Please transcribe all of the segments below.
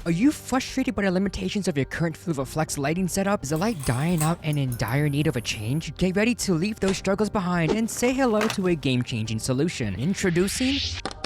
Are you frustrated by the limitations of your current Fluvalflex lighting setup? Is the light dying out and in dire need of a change? Get ready to leave those struggles behind and say hello to a game-changing solution. Introducing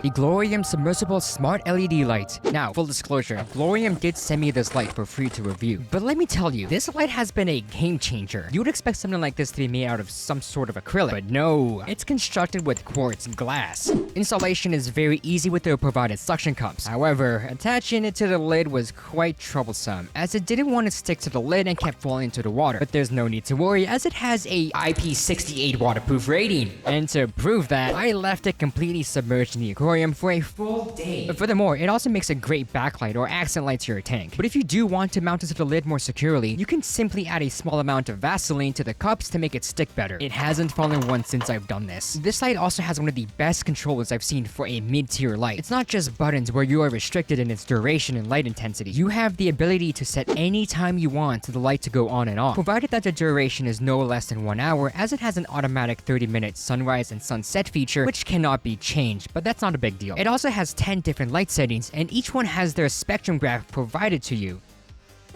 the Glowrium Submersible Smart LED Light. Now, full disclosure, Glowrium did send me this light for free to review. But let me tell you, this light has been a game changer. You would expect something like this to be made out of some sort of acrylic, but no, it's constructed with quartz glass. Installation is very easy with the provided suction cups. However, attaching it to the lid was quite troublesome, as it didn't want to stick to the lid and kept falling into the water. But there's no need to worry, as it has a IP68 waterproof rating. And to prove that, I left it completely submerged in the aquarium for a full day. But furthermore, it also makes a great backlight or accent light to your tank. But if you do want to mount it to the lid more securely, you can simply add a small amount of Vaseline to the cups to make it stick better. It hasn't fallen once since I've done this. This light also has one of the best controllers I've seen for a mid-tier light. It's not just buttons where you are restricted in its duration and light intensity. You have the ability to set any time you want the light to go on and off, provided that the duration is no less than 1 hour, as it has an automatic 30-minute sunrise and sunset feature which cannot be changed, but that's not a big deal. It also has 10 different light settings, and each one has their spectrum graph provided to you.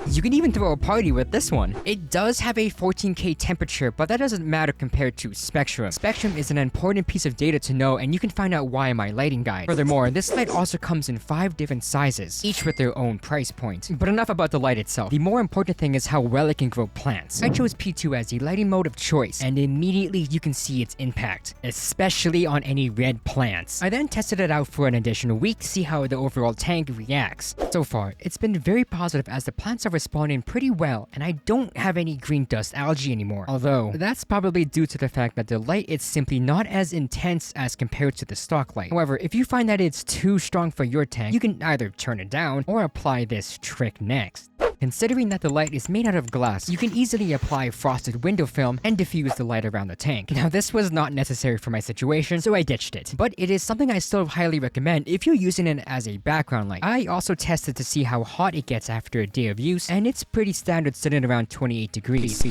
You can even throw a party with this one. It does have a 14K temperature, but that doesn't matter compared to Spectrum. Spectrum is an important piece of data to know, and you can find out why in my lighting guide. Furthermore, this light also comes in 5 different sizes, each with their own price point. But enough about the light itself. The more important thing is how well it can grow plants. I chose P2 as the lighting mode of choice, and immediately you can see its impact, especially on any red plants. I then tested it out for an additional week to see how the overall tank reacts. So far, it's been very positive, as the plants are responding pretty well, and I don't have any green dust algae anymore. Although, that's probably due to the fact that the light is simply not as intense as compared to the stock light. However, if you find that it's too strong for your tank, you can either turn it down or apply this trick next. Considering that the light is made out of glass, you can easily apply frosted window film and diffuse the light around the tank. Now, this was not necessary for my situation, so I ditched it. But it is something I still highly recommend if you're using it as a background light. I also tested to see how hot it gets after a day of use, and it's pretty standard, sitting around 28 degrees.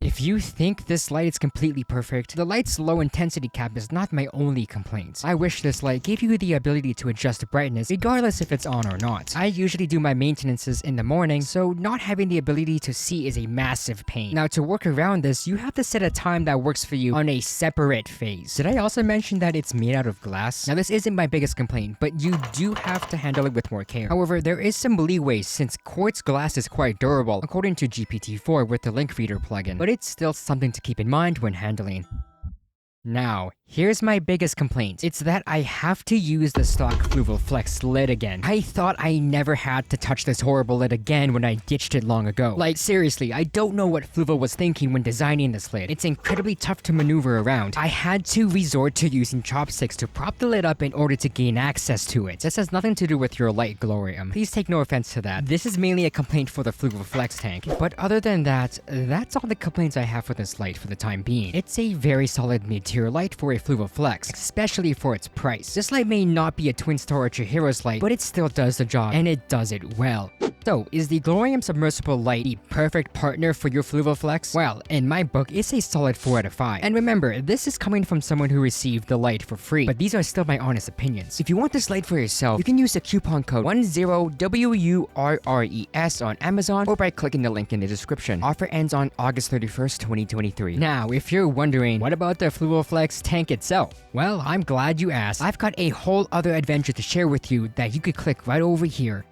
If you think this light is completely perfect, the light's low intensity cap is not my only complaint. I wish this light gave you the ability to adjust the brightness regardless if it's on or not. I usually do my maintenances in the morning, so not having the ability to see is a massive pain. Now, to work around this, you have to set a time that works for you on a separate phase. Did I also mention that it's made out of glass? Now, this isn't my biggest complaint, but you do have to handle it with more care. However, there is some leeway since quartz glass is quite durable, according to GPT-4 with the link reader plugin. But it's still something to keep in mind when handling. Now, here's my biggest complaint. It's that I have to use the stock Fluvalflex lid again. I thought I never had to touch this horrible lid again when I ditched it long ago. Like, seriously, I don't know what Fluval was thinking when designing this lid. It's incredibly tough to maneuver around. I had to resort to using chopsticks to prop the lid up in order to gain access to it. This has nothing to do with your light Glowrium. Please take no offense to that. This is mainly a complaint for the Fluvalflex tank. But other than that, that's all the complaints I have for this light for the time being. It's a very solid mid-tier light for a Fluvalflex, especially for its price. This light may not be a Twin Star or Chihiro's light, but it still does the job, and it does it well. So, is the Glowrium Submersible Light the perfect partner for your Fluvalflex? Well, in my book, it's a solid 4 out of 5. And remember, this is coming from someone who received the light for free, but these are still my honest opinions. If you want this light for yourself, you can use the coupon code 10WURRES on Amazon or by clicking the link in the description. Offer ends on August 31st, 2023. Now, if you're wondering, what about the Fluvalflex tank itself? Well, I'm glad you asked. I've got a whole other adventure to share with you that you could click right over here.